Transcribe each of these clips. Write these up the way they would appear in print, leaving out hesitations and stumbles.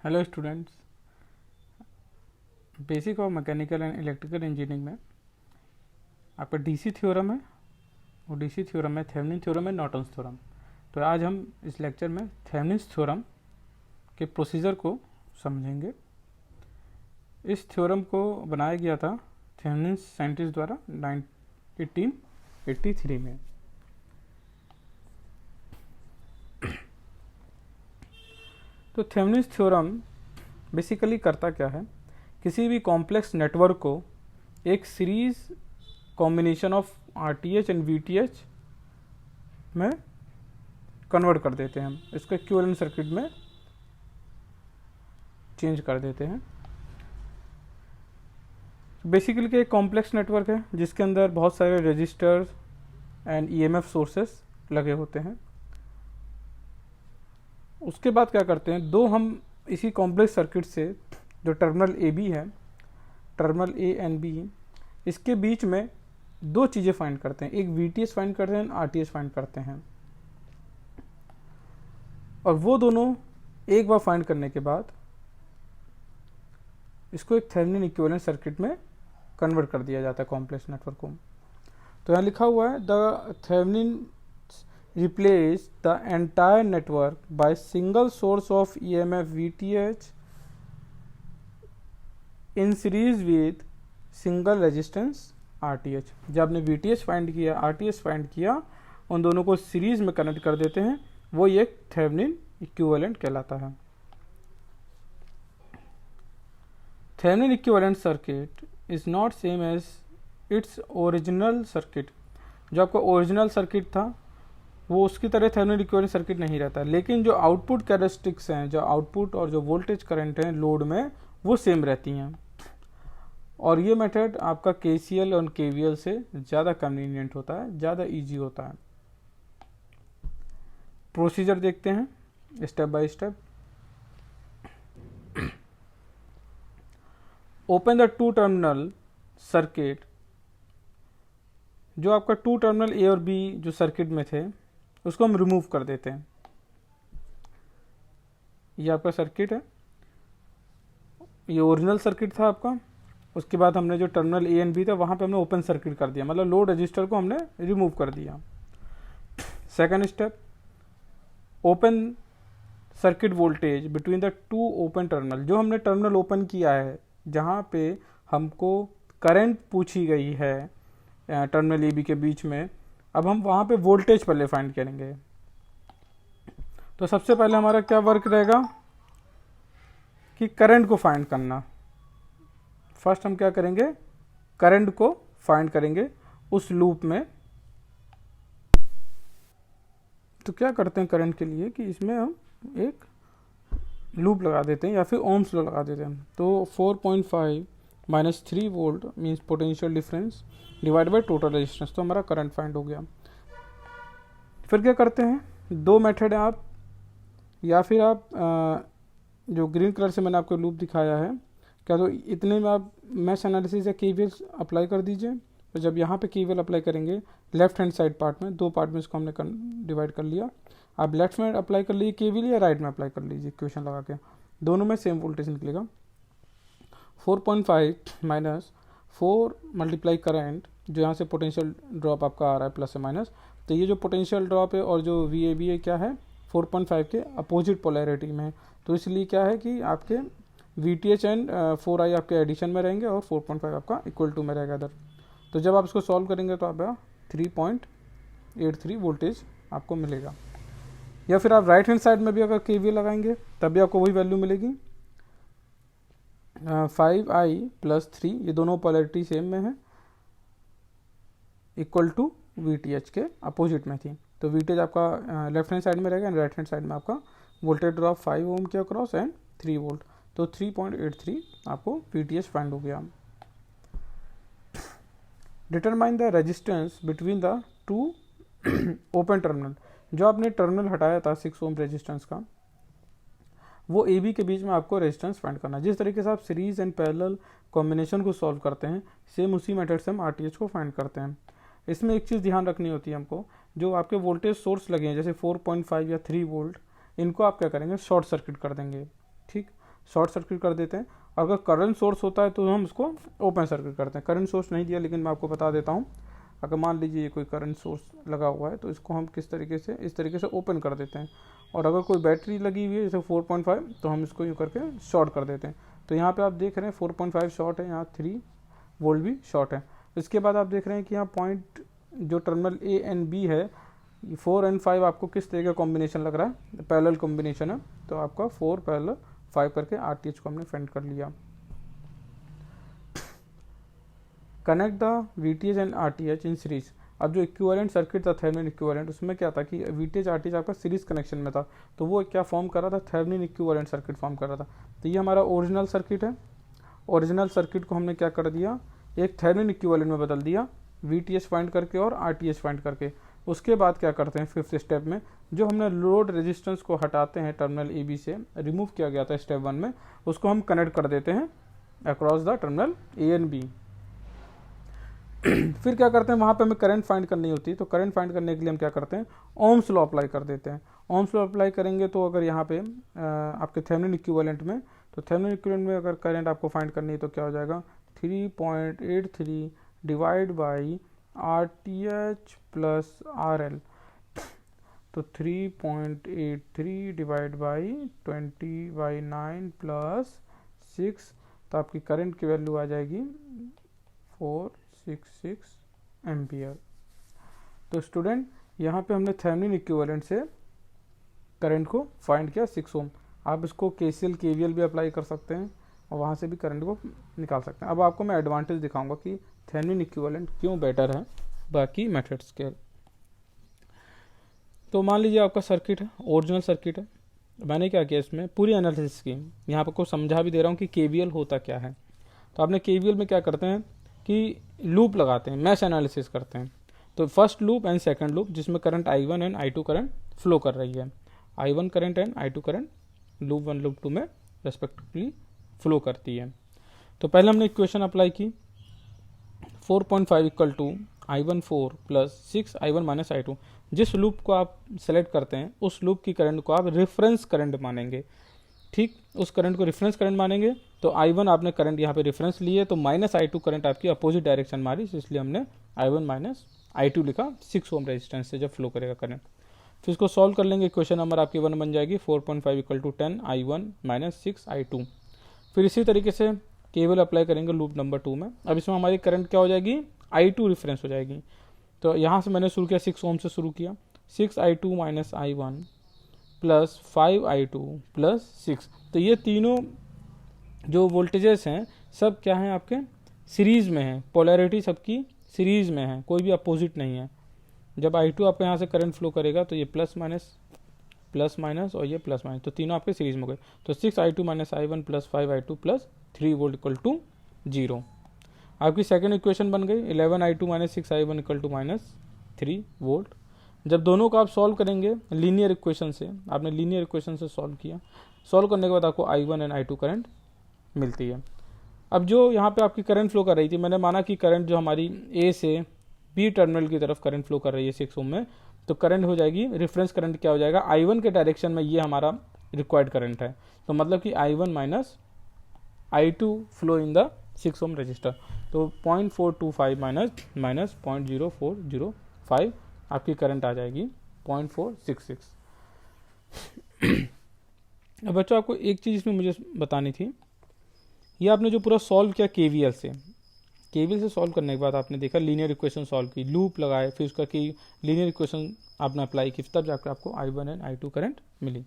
Hello students, basic of mechanical and electrical engineering में आपका DC theorem है और डीसी थ्योरम में थेवेनिन थ्योरम है, नॉर्टन्स थ्योरम। तो आज हम इस लेक्चर में थेवेनिन थ्योरम के प्रोसीजर को समझेंगे। इस थ्योरम को बनाया गया था थेवेनिन साइंटिस्ट द्वारा 1883 में। तो थेवेनिन थ्योरम बेसिकली करता क्या है, किसी भी कॉम्प्लेक्स नेटवर्क को एक series combination of RTH and VTH में कन्वर्ट कर देते हैं। हम इसको इक्विवेलेंट सर्किट में चेंज कर देते हैं। बेसिकली एक कॉम्प्लेक्स नेटवर्क है जिसके अंदर बहुत सारे रजिस्टर्स एंड ईएमएफ सोर्सेस लगे होते हैं। उसके बाद क्या करते हैं, दो हम इसी कॉम्प्लेक्स सर्किट से जो टर्मिनल ए बी है, टर्मिनल ए एंड बी, इसके बीच में दो चीज़ें फाइंड करते हैं। एक वीटीएस फाइंड करते हैं, आरटीएस फाइंड करते हैं। और वो दोनों एक बार फाइंड करने के बाद इसको एक थेवेनिन इक्विवेलेंट सर्किट में कन्वर्ट कर दिया जाता है कॉम्प्लेक्स नेटवर्क को। तो यहाँ लिखा हुआ है, the Thevenin replace the entire network by single source of EMF VTH in series with single resistance RTH। जब आपने VTH फाइंड किया, RTH फाइंड किया, उन दोनों को सीरीज में कनेक्ट कर देते हैं, वो एक थेवेनिन इक्विवेलेंट कहलाता है। Thevenin equivalent circuit is not same as its original circuit. जो आपका ओरिजिनल सर्किट था वो उसकी तरह थेवेनिन इक्विवेलेंट सर्किट नहीं रहता, लेकिन जो आउटपुट कैरेक्टरिस्टिक्स हैं, जो आउटपुट और जो वोल्टेज करंट हैं लोड में, वो सेम रहती हैं। और ये मेथड आपका केसीएल और केवीएल से ज़्यादा कन्वीनियंट होता है, ज़्यादा इजी होता है। प्रोसीजर देखते हैं step by step. Open the two terminal circuit. जो आपका टू टर्मिनल ए और बी जो सर्किट में थे उसको हम रिमूव कर देते हैं। ये आपका सर्किट है, ये ओरिजिनल सर्किट था आपका। उसके बाद हमने जो टर्मिनल ए एंड बी था वहाँ पे हमने ओपन सर्किट कर दिया, मतलब लोड रजिस्टर को हमने रिमूव कर दिया। Second step, open circuit voltage between the two open terminal. जो हमने टर्मिनल ओपन किया है, जहाँ पे हमको करंट पूछी गई है टर्मिनल ए बी के बीच में, अब हम वहाँ पे वोल्टेज पहले फाइंड करेंगे। तो सबसे पहले हमारा क्या वर्क रहेगा कि करंट को फाइंड करना। फर्स्ट हम क्या करेंगे, करंट को फाइंड करेंगे उस लूप में। तो क्या करते हैं करंट के लिए कि इसमें हम एक लूप लगा देते हैं या फिर ओम्स लॉ लगा देते हैं। तो 4.5 minus 3 volt means potential difference divide by total resistance. तो हमारा करंट फाइंड हो गया। फिर क्या करते हैं, दो मेथड है, आप या फिर आप जो ग्रीन कलर से मैंने आपको लूप दिखाया है, क्या तो इतने में आप मैश एनालिसिस या केवीएल अप्लाई कर दीजिए। तो जब यहाँ पे केवीएल अप्लाई करेंगे लेफ्ट हैंड साइड पार्ट में, दो पार्ट में इसको हमने डिवाइड कर लिया। आप लेफ्ट में अप्लाई कर लीजिए केवीएल या राइट में अप्लाई कर लीजिए इक्वेशन लगा के, दोनों में सेम वोल्टेज निकलेगा। 4.5 माइनस 4 मल्टीप्लाई करंट, जो यहाँ से पोटेंशियल ड्रॉप आपका आ रहा है प्लस से माइनस। तो ये जो पोटेंशियल ड्रॉप है और जो वी ए बी है क्या है, 4.5 के अपोजिट पोलैरिटी में है। तो इसलिए क्या है कि आपके we T H and 4i आपके एडिशन में रहेंगे और 4.5 आपका इक्वल टू में रहेगा इधर। तो जब आप इसको सॉल्व करेंगे तो आपका 3.83 वोल्टेज आपको मिलेगा। या फिर आप राइट हैंड साइड में भी अगर केवीएल लगाएंगे तब भी आपको वही वैल्यू मिलेगी, 5i प्लस 3, ये दोनों पोलैरिटी सेम में है, equal to V T H के अपोजिट में थी। तो वी टी एच आपका लेफ्ट हैंड साइड में रहेगा एंड राइट हैंड साइड में आपका वोल्टेज ड्रॉप 5 ओम के अक्रॉस एंड 3 वोल्ट। तो 3.83 आपको वी टी एच फाइंड हो गया। Determine the resistance between the two open terminal. जो आपने टर्मिनल हटाया था 6 ओम रेजिस्टेंस का, वो ए बी के बीच में आपको रेजिस्टेंस फाइंड करना। जिस तरीके से आप सीरीज एंड पैरेलल कॉम्बिनेशन को सॉल्व करते हैं, सेम उसी मेथड से हम आरटीएच को फाइंड करते हैं। इसमें एक चीज़ ध्यान रखनी होती है हमको, जो आपके वोल्टेज सोर्स लगे हैं जैसे 4.5 या 3 वोल्ट, इनको आप क्या करेंगे, शॉर्ट सर्किट कर देंगे। ठीक, शॉर्ट सर्किट कर देते हैं। और अगर करंट सोर्स होता है तो हम उसको ओपन सर्किट करते हैं। करंट सोर्स नहीं दिया लेकिन मैं आपको बता देता हूँ। अगर मान लीजिए ये कोई करंट सोर्स लगा हुआ है तो इसको हम किस तरीके से, इस तरीके से ओपन कर देते हैं। और अगर कोई बैटरी लगी हुई है जैसे 4.5 तो हम इसको यूँ करके शॉर्ट कर देते हैं। तो यहाँ पे आप देख रहे हैं 4.5 शॉर्ट है, यहाँ 3 वोल्ट भी शॉर्ट है। इसके बाद आप देख रहे हैं कि यहाँ पॉइंट जो टर्मिनल ए एंड बी है 4 एंड 5 आपको किस तरह का कॉम्बिनेशन लग रहा है, पैरेलल कॉम्बिनेशन है। तो आपका 4 पैरेलल 5 करके RTH को हमने फाइंड कर लिया। Connect the VTH and RTH in series. अब जो इक्विवेलेंट सर्किट था थेवेनिन इक्विवेलेंट, उसमें क्या था कि VTH RTH आपका सीरीज कनेक्शन में था, तो वो क्या फॉर्म कर रहा था, थेवेनिन इक्विवेलेंट सर्किट फॉर्म कर रहा था। तो ये हमारा ओरिजिनल सर्किट है। ओरिजिनल सर्किट को हमने क्या कर दिया, एक थेवेनिन इक्विवेलेंट में बदल दिया, VTH फाइंड करके और RTH फाइंड करके। उसके बाद क्या करते हैं फिफ्थ स्टेप में, जो हमने लोड रेजिस्टेंस को हटाते हैं टर्मिनल AB से, रिमूव किया गया था स्टेप 1 में, उसको हम कनेक्ट कर देते हैं across the terminal A and B। फिर क्या करते हैं, वहाँ पे हमें करंट फाइंड करनी होती है। तो करंट फाइंड करने के लिए हम क्या करते हैं, ओम्स लॉ अप्लाई कर देते हैं। ओम्स लॉ अप्लाई करेंगे तो अगर यहाँ पे आपके थेवेनिन इक्विवेलेंट में, तो थेवेनिन इक्विवेलेंट में अगर करंट आपको फाइंड करनी है तो क्या हो जाएगा, 3.83 divide by RTH plus RL। तो 3.83 डिवाइड बाई 20/9 प्लस 6, तो आपकी करंट की वैल्यू आ जाएगी 466 एम्पियर। तो स्टूडेंट यहाँ पे हमने थेवेनिन इक्विवेलेंट से करंट को फाइंड किया 6 ओम। आप इसको KCL KVL भी अप्लाई कर सकते हैं और वहाँ से भी करंट को निकाल सकते हैं। अब आपको मैं एडवांटेज दिखाऊंगा कि थेवेनिन इक्विवेलेंट क्यों बेटर है बाकी मेथड्स के। तो मान लीजिए आपका सर्किट है, ओरिजिनल सर्किट है। मैंने क्या किया, इसमें पूरी एनालिसिस की, यहाँ पर को समझा भी दे रहा हूँ कि KVL होता क्या है। तो आपने KVL में क्या करते हैं कि लूप लगाते हैं, मैश एनालिसिस करते हैं। तो first loop and second loop जिसमें करंट I1 एंड I2 करंट फ्लो कर रही है, I1 current and I2 current loop 1 loop 2 में रेस्पेक्टिवली फ्लो करती है। तो पहले हमने इक्वेशन अप्लाई की, 4.5 equal to I1 4 plus 6 I1 माइनस I2। जिस लूप को आप सेलेक्ट करते हैं उस लूप की करंट को आप रेफरेंस करंट मानेंगे। ठीक, उस करंट को रेफरेंस करंट मानेंगे। तो I1 आपने करंट यहाँ पे रेफरेंस लिए, तो माइनस I2 करंट आपकी अपोजिट डायरेक्शन मारी, इसलिए हमने I1 माइनस I2 लिखा 6 ओम रेजिस्टेंस से जब फ्लो करेगा करंट। फिर इसको सॉल्व कर लेंगे, क्वेश्चन नंबर आपकी 1 बन जाएगी 4.5 equal to 10 I1 minus 6 I2। फिर इसी तरीके से केवल अप्लाई करेंगे लूप नंबर 2 में। अब इसमें हमारी करंट क्या हो जाएगी, I2 रेफरेंस हो जाएगी। तो यहाँ से मैंने शुरू किया 6 ओम से शुरू किया, 6 I2 minus I1 plus 5 I2 plus 6। तो ये तीनों जो वोल्टेजेस हैं सब क्या हैं, आपके सीरीज़ में हैं, पोलैरिटी सबकी सीरीज़ में है, कोई भी अपोजिट नहीं है। जब I2 आपके यहाँ से करंट फ्लो करेगा तो ये प्लस माइनस और ये प्लस माइनस, तो तीनों आपके सीरीज में हो गए। तो 6 I2 minus I1 plus 5 I2 plus 3 volt equal to 0। आपकी सेकेंड इक्वेशन बन गई 11 I2 minus 6 I1 equal to minus 3 volt. जब दोनों को आप सॉल्व करेंगे लीनियर इक्वेशन से, आपने लीनियर इक्वेशन से सॉल्व किया, सॉल्व करने के बाद आपको I1 एंड I2 करंट मिलती है। अब जो यहाँ पे आपकी करंट फ्लो कर रही थी, मैंने माना कि करंट जो हमारी A से B टर्मिनल की तरफ करंट फ्लो कर रही है 6 ओम में, तो करंट हो जाएगी, रेफरेंस करंट क्या हो जाएगा, I1 के डायरेक्शन में ये हमारा रिक्वायर्ड करंट है। तो मतलब कि I1 माइनस I2 flow in the 6 ohm resistor. तो 0.425 माइनस 0.0405 आपकी करंट आ जाएगी 0.466। अब बच्चों आपको एक चीज़ इसमें मुझे बतानी थी, ये आपने जो पूरा सॉल्व किया KVL से सॉल्व करने के बाद आपने देखा लीनियर इक्वेशन सॉल्व की, लूप लगाए, फिर उसका कि लीनियर इक्वेशन आपने अप्लाई की, तब जाकर आपको I1 एंड I2 करंट मिली।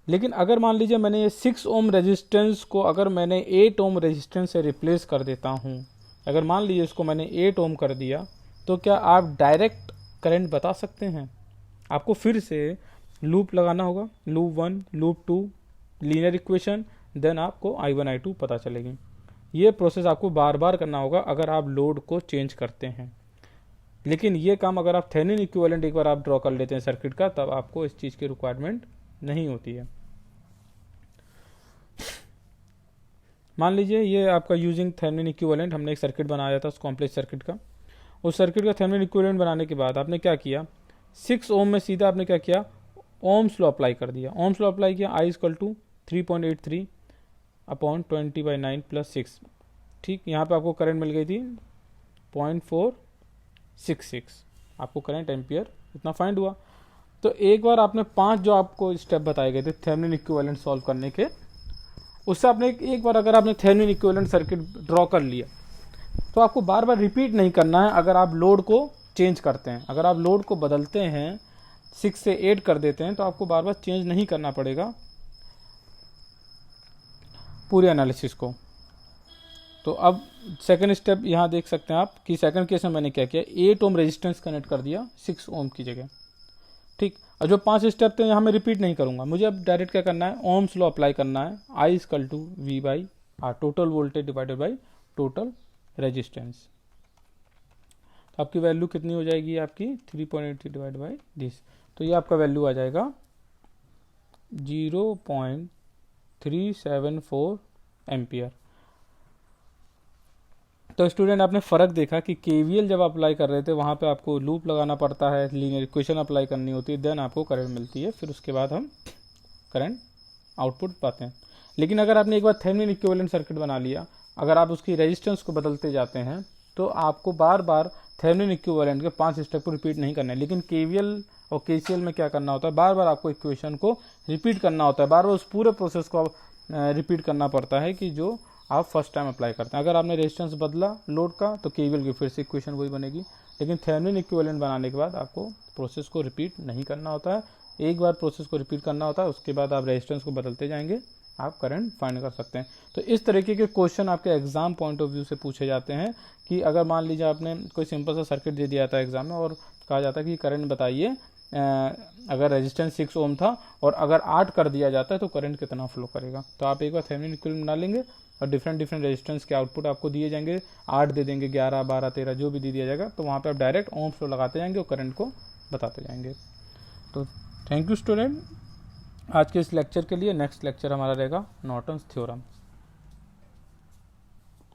लेकिन अगर मान लीजिए मैंने ये 6 ओम रेजिस्टेंस को अगर मैंने 8 ओम रेजिस्टेंस से रिप्लेस कर देता हूँ, अगर मान लीजिए इसको मैंने 8 ओम कर दिया, तो क्या आप डायरेक्ट करंट बता सकते हैं? आपको फिर से लूप लगाना होगा, loop 1 loop 2 linear equation, then आपको I1 I2 पता चलेगी। ये प्रोसेस आपको बार बार करना होगा अगर आप लोड को चेंज करते हैं। लेकिन ये काम अगर आप थेवेनिन इक्विवेलेंट एक बार आप ड्रॉ कर लेते हैं सर्किट का, तब आपको इस चीज़ की रिक्वायरमेंट नहीं होती है। मान लीजिए ये आपका यूजिंग थेवेनिन इक्विवेलेंट हमने एक सर्किट बनाया था, उस कॉम्प्लेक्स सर्किट का। उस सर्किट का थेवेनिन इक्विवेलेंट बनाने के बाद आपने क्या किया, 6 ओम में सीधा आपने क्या किया, ओम्स लॉ अप्लाई कर दिया। ओम्स लॉ अप्लाई किया, I इक्वल टू 3.83 अपॉन 20/9 + 6। ठीक, यहाँ पे आपको करंट मिल गई थी 0.466, आपको करंट एम्पियर इतना फाइंड हुआ। तो एक बार आपने 5 जो आपको स्टेप बताए गए थे थेवेनिन इक्विवेलेंट सॉल्व करने के, उससे आपने एक बार अगर आपने थेवेनिन इक्विवेलेंट सर्किट ड्रॉ कर लिया तो आपको बार बार रिपीट नहीं करना है। अगर आप लोड को चेंज करते हैं, अगर आप लोड को बदलते हैं 6 से 8 कर देते हैं, तो आपको बार बार चेंज नहीं करना पड़ेगा पूरे एनालिसिस को। तो अब सेकंड स्टेप यहाँ देख सकते हैं आप कि सेकंड केस में मैंने क्या किया, 8 ओम रेजिस्टेंस कनेक्ट कर दिया 6 ओम की जगह। ठीक, और जो 5 स्टेप थे यहाँ मैं रिपीट नहीं करूँगा, मुझे अब डायरेक्ट क्या करना है, ओम्स लॉ अप्लाई करना है। I = V/R, total voltage divided by total resistance. तो आपकी वैल्यू कितनी हो जाएगी, आपकी 3.83 डिवाइड बाई दिस, तो ये आपका वैल्यू आ जाएगा 0.374 एम्पियर। तो स्टूडेंट आपने फ़र्क देखा कि KVL जब अप्लाई कर रहे थे वहाँ पे आपको लूप लगाना पड़ता है, लीनियर इक्वेशन अप्लाई करनी होती है, देन आपको करंट मिलती है, फिर उसके बाद हम करंट आउटपुट पाते हैं। लेकिन अगर आपने एक बार थेवेनिन इक्विवेलेंट सर्किट बना लिया, अगर आप उसकी रेजिस्टेंस को बदलते जाते हैं तो आपको बार बार थेवेनिन इक्विवेलेंट के 5 स्टेप को रिपीट नहीं करना है। लेकिन KVL और KCL में क्या करना होता है, बार बार आपको इक्वेशन को रिपीट करना होता है, बार बार उस पूरे प्रोसेस को रिपीट करना पड़ता है कि जो आप फर्स्ट टाइम अप्लाई करते हैं। अगर आपने रेजिस्टेंस बदला लोड का तो KVL की फिर से इक्वेशन वही बनेगी। लेकिन थेवेनिन इक्विवेलेंट बनाने के बाद आपको प्रोसेस को रिपीट नहीं करना होता है, एक बार प्रोसेस को रिपीट करना होता है, उसके बाद आप रेजिस्टेंस को बदलते जाएंगे, आप करंट फाइंड कर सकते हैं। तो इस तरीके के क्वेश्चन आपके एग्जाम पॉइंट ऑफ व्यू से पूछे जाते हैं कि अगर मान लीजिए आपने कोई सिंपल सा सर्किट दे दिया था एग्जाम में और कहा जाता है कि करंट बताइए, अगर रेजिस्टेंस 6 ओम था और अगर 8 कर दिया जाता है तो करंट कितना फ्लो करेगा। तो आप एक बार थेवेनिन इक्विवेलेंट बना लेंगे और डिफरेंट रेजिस्टेंस के आउटपुट आपको दिए जाएंगे, 8 दे देंगे, 11, 12, 13 जो भी दे दिया जाएगा, तो वहाँ पे आप डायरेक्ट ओम फ्लो लगाते जाएंगे और करंट को बताते जाएंगे। तो थैंक यू स्टूडेंट आज के इस लेक्चर के लिए। नेक्स्ट लेक्चर हमारा रहेगा नॉर्टन्स थ्योरम।